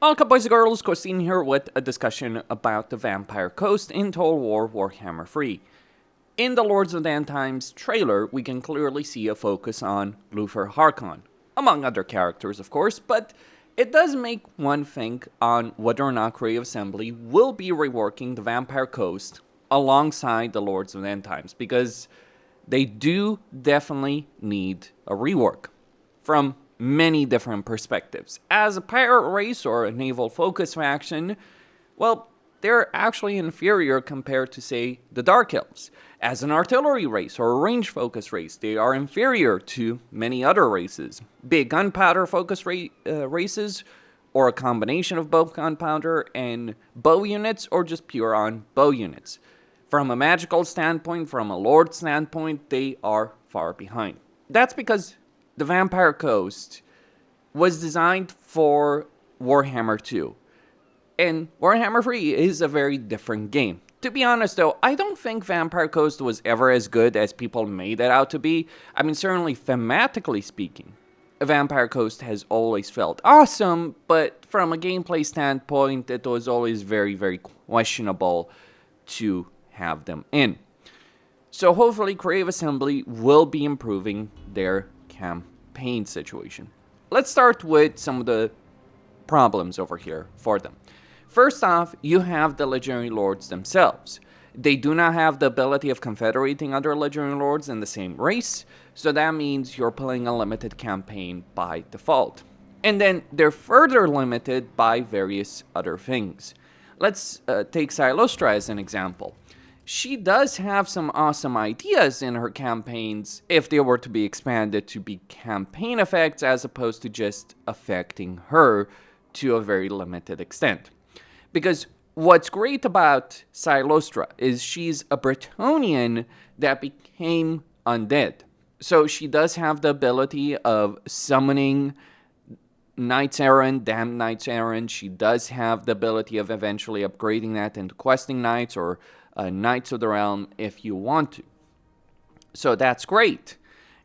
Welcome boys and girls, Christine here with a discussion about the Vampire Coast in Total War Warhammer 3. In the Lords of the End Times trailer, we can clearly see a focus on Luther Harkon, among other characters of course, but it does make one think on whether or not Creative Assembly will be reworking the Vampire Coast alongside the Lords of the End Times, because they do definitely need a rework from many different perspectives. As a pirate race or a naval focus faction, well, they're actually inferior compared to, say, the Dark Elves. As an artillery race or a range focus race, they are inferior to many other races. Be it gunpowder focus races, or a combination of both gunpowder and bow units, or just pure on bow units. From a magical standpoint, from a lord standpoint, they are far behind. That's because the Vampire Coast was designed for Warhammer 2. And Warhammer 3 is a very different game. To be honest though, I don't think Vampire Coast was ever as good as people made it out to be. I mean, certainly thematically speaking, Vampire Coast has always felt awesome, but from a gameplay standpoint, it was always very, very questionable to have them in. So hopefully Creative Assembly will be improving their campaign situation. Let's start with some of the problems over here for them. First off, you have the Legendary Lords themselves. They do not have the ability of confederating other Legendary Lords in the same race, so that means you're playing a limited campaign by default. And then they're further limited by various other things. Let's take Sinnelleos as an example. She does have some awesome ideas in her campaigns if they were to be expanded to be campaign effects as opposed to just affecting her to a very limited extent. Because what's great about Sinnelleos is she's a Bretonnian that became undead. So she does have the ability of summoning Knights Errant, Damned Knights Errant. She does have the ability of eventually upgrading that into Questing Knights or Knights of the Realm if you want to. So that's great.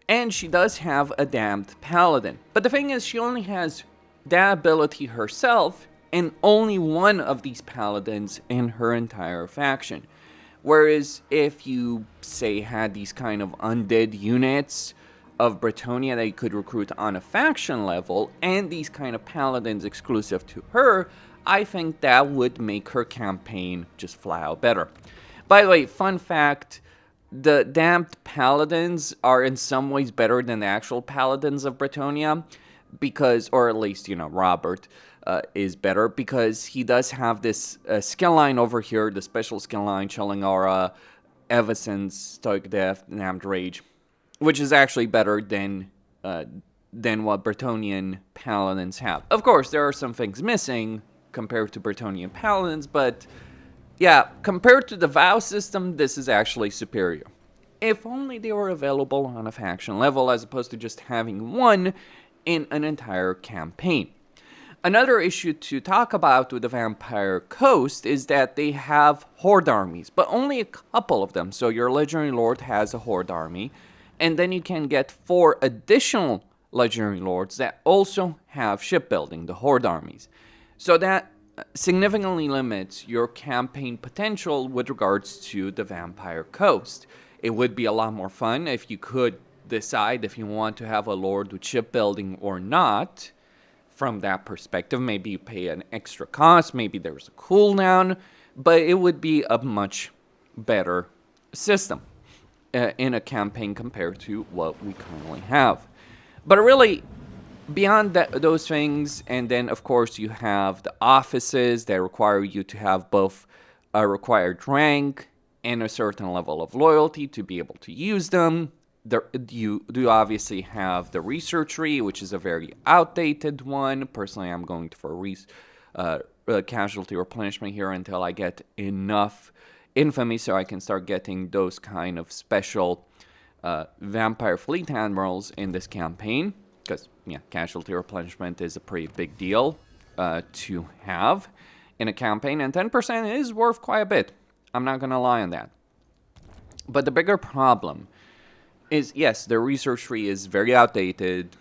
And she does have a Damned Paladin. But the thing is, she only has that ability herself and only one of these Paladins in her entire faction. Whereas if you, say, had these kind of undead units of Bretonnia that you could recruit on a faction level, and these kind of Paladins exclusive to her, I think that would make her campaign just flat out better. By the way, fun fact, the Damned Paladins are in some ways better than the actual Paladins of Bretonnia, because, or at least, Robert is better, because he does have this skill line over here, the special skill line, Chilling Aura, Evanescence, Stoic Death, Damned Rage, which is actually better than what Bretonnian Paladins have. Of course, there are some things missing compared to Bretonnian Paladins, but yeah, compared to the VOW system, this is actually superior. If only they were available on a faction level as opposed to just having one in an entire campaign. Another issue to talk about with the Vampire Coast is that they have horde armies, but only a couple of them. So your Legendary Lord has a horde army, and then you can get 4 additional Legendary Lords that also have shipbuilding, the horde armies. So that significantly limits your campaign potential with regards to the Vampire Coast. It would be a lot more fun if you could decide if you want to have a lord with shipbuilding or not. From that perspective, maybe you pay an extra cost, maybe there's a cooldown, but it would be a much better system in a campaign compared to what we currently have. But really, beyond those things, and then of course you have the offices that require you to have both a required rank and a certain level of loyalty to be able to use them. You do obviously have the research tree, which is a very outdated one. Personally, I'm going for a casualty replenishment here until I get enough infamy so I can start getting those kind of special vampire fleet admirals in this campaign. Because, yeah, casualty replenishment is a pretty big deal to have in a campaign, and 10% is worth quite a bit. I'm not going to lie on that. But the bigger problem is, yes, the research tree is very outdated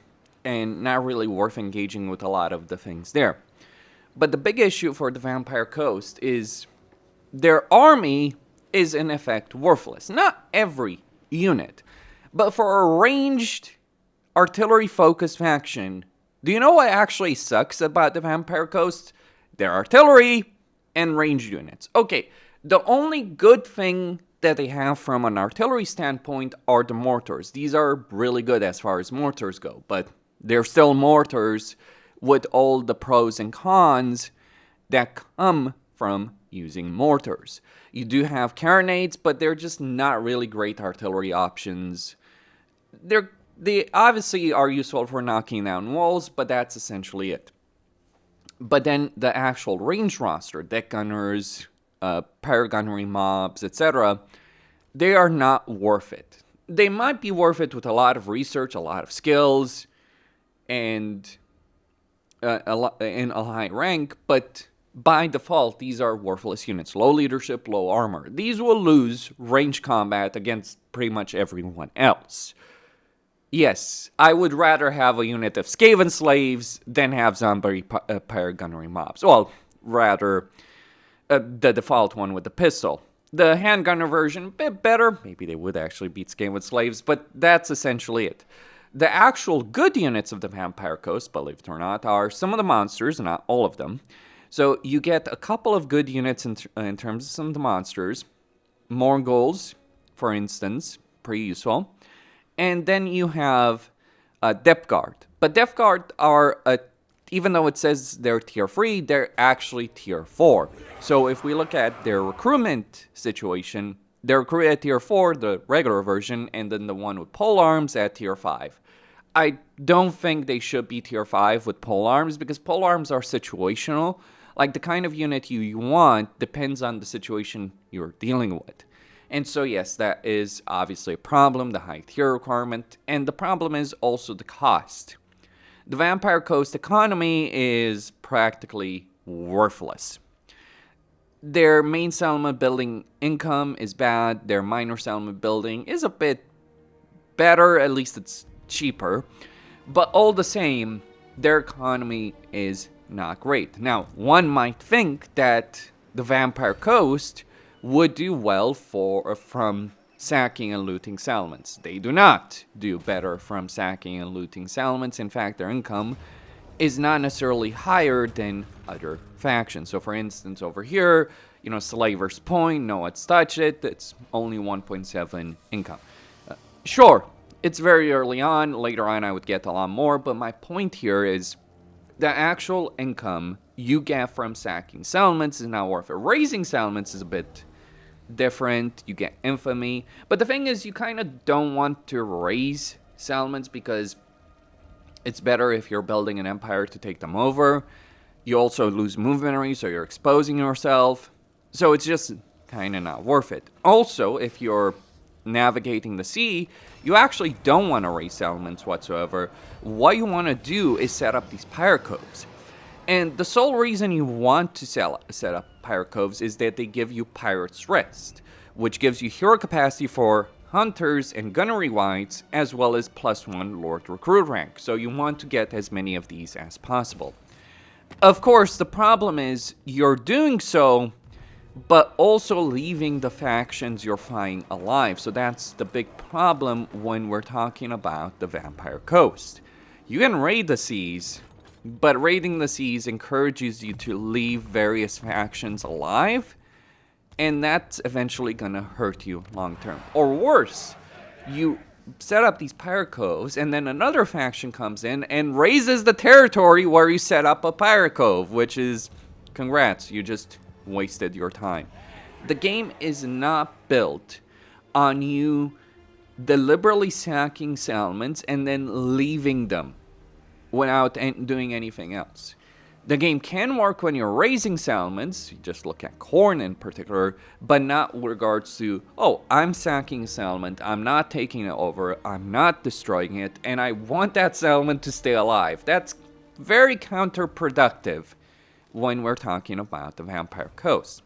and not really worth engaging with a lot of the things there. But the big issue for the Vampire Coast is their army is in effect worthless. Not every unit, but for a ranged artillery-focused faction, do you know what actually sucks about the Vampire Coast? Their artillery and ranged units. Okay, the only good thing that they have from an artillery standpoint are the mortars. These are really good as far as mortars go, but they're still mortars with all the pros and cons that come from using mortars. You do have carronades, but they're just not really great artillery options. They obviously are useful for knocking down walls, but that's essentially it. But then the actual range roster, deck gunners, paragunnery mobs, etc., they are not worth it. They might be worth it with a lot of research, a lot of skills, and in a high rank, but by default, these are worthless units. Low leadership, low armor. These will lose range combat against pretty much everyone else. Yes, I would rather have a unit of Skaven slaves than have zombie paragunnery mobs. Well, rather, the default one with the pistol. The handgunner version, a bit better. Maybe they would actually beat Skaven slaves, but that's essentially it. The actual good units of the Vampire Coast, believe it or not, are some of the monsters, not all of them. So you get a couple of good units in terms of some of the monsters. Mongols, for instance, pretty useful. And then you have Depth Guard. But Depth Guard are, even though it says they're tier 3, they're actually tier 4. So if we look at their recruitment situation, they're recruited at tier 4, the regular version, and then the one with polearms at tier 5. I don't think they should be tier 5 with polearms, because polearms are situational. Like, the kind of unit you want depends on the situation you're dealing with. And so, yes, that is obviously a problem, the high tier requirement, and the problem is also the cost. The Vampire Coast economy is practically worthless. Their main settlement building income is bad, their minor settlement building is a bit better, at least it's cheaper, but all the same, their economy is not great. Now, one might think that the Vampire Coast would do well from sacking and looting settlements. They do not do better from sacking and looting settlements. In fact, their income is not necessarily higher than other factions. So for instance, over here, Slaver's Point, no one's touched it, it's only 1.7 income. Sure, it's very early on, later on I would get a lot more, but my point here is the actual income you get from sacking settlements is not worth it. Raising settlements is a bit different, you get infamy, but the thing is you kind of don't want to raise settlements because it's better if you're building an empire to take them over. You also lose movement, so you're exposing yourself, so it's just kind of not worth it. Also, if you're navigating the sea, you actually don't want to raise settlements whatsoever. What you want to do is set up these pirate coves. And the sole reason you want to set up pirate coves is that they give you Pirate's Rest, which gives you hero capacity for hunters and gunnery wights, as well as +1 Lord Recruit rank. So you want to get as many of these as possible. Of course, the problem is you're doing so, but also leaving the factions you're fighting alive. So that's the big problem when we're talking about the Vampire Coast. You can raid the seas, but raiding the seas encourages you to leave various factions alive, and that's eventually gonna hurt you long term. Or worse, you set up these pirate coves, and then another faction comes in and raises the territory where you set up a pirate cove, which is, congrats, you just wasted your time. The game is not built on you deliberately sacking settlements and then leaving them without doing anything else. The game can work when you're raising settlements, you just look at corn in particular, but not with regards to, oh, I'm sacking a settlement, I'm not taking it over, I'm not destroying it, and I want that settlement to stay alive. That's very counterproductive when we're talking about the Vampire Coast.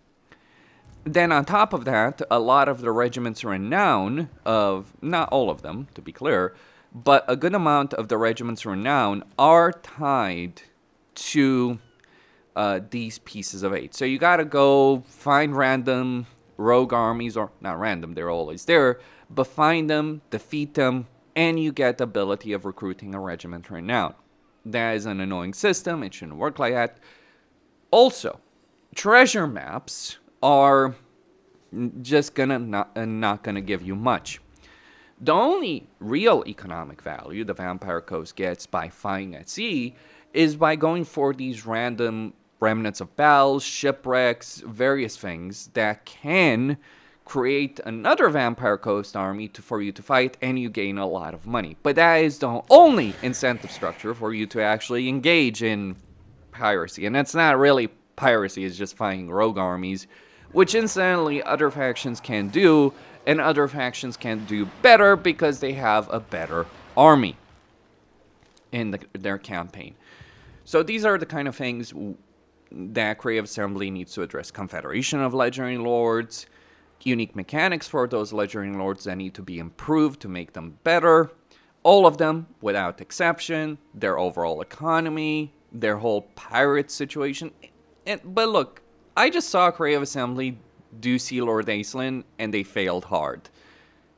Then on top of that, a lot of the regiments renown of, not all of them, to be clear, but a good amount of the regiment's renown are tied to these pieces of aid. So you gotta go find random rogue armies, or not random, they're always there, but find them, defeat them, and you get the ability of recruiting a regiment renown. That is an annoying system, it shouldn't work like that. Also, treasure maps are just not gonna give you much. The only real economic value the Vampire Coast gets by flying at sea is by going for these random remnants of battles, shipwrecks, various things that can create another Vampire Coast army for you to fight, and you gain a lot of money. But that is the only incentive structure for you to actually engage in piracy. And that's not really piracy, it's just fighting rogue armies, which incidentally other factions can do, and other factions can do better because they have a better army in their campaign. So these are the kind of things that Creative Assembly needs to address. Confederation of Legendary Lords, unique mechanics for those Legendary Lords that need to be improved to make them better. All of them, without exception, their overall economy, their whole pirate situation. But look, I just saw Creative Assembly do Sea Lord Aislinn, and they failed hard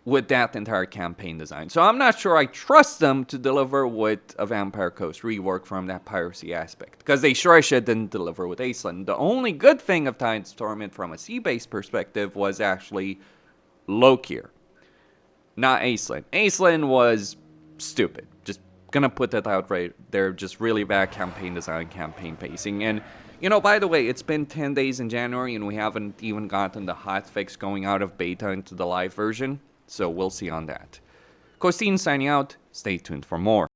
with that entire campaign design. So I'm not sure I trust them to deliver with a Vampire Coast rework from that piracy aspect, because they sure as shit didn't deliver with Aislinn. The only good thing of Titan's Torment from a sea-based perspective was actually Lokir, not Aislinn. Aislinn was stupid. Just gonna put that out right there. Just really bad campaign design, campaign pacing. And you know, by the way, it's been 10 days in January and we haven't even gotten the hotfix going out of beta into the live version. So we'll see on that. Costine signing out. Stay tuned for more.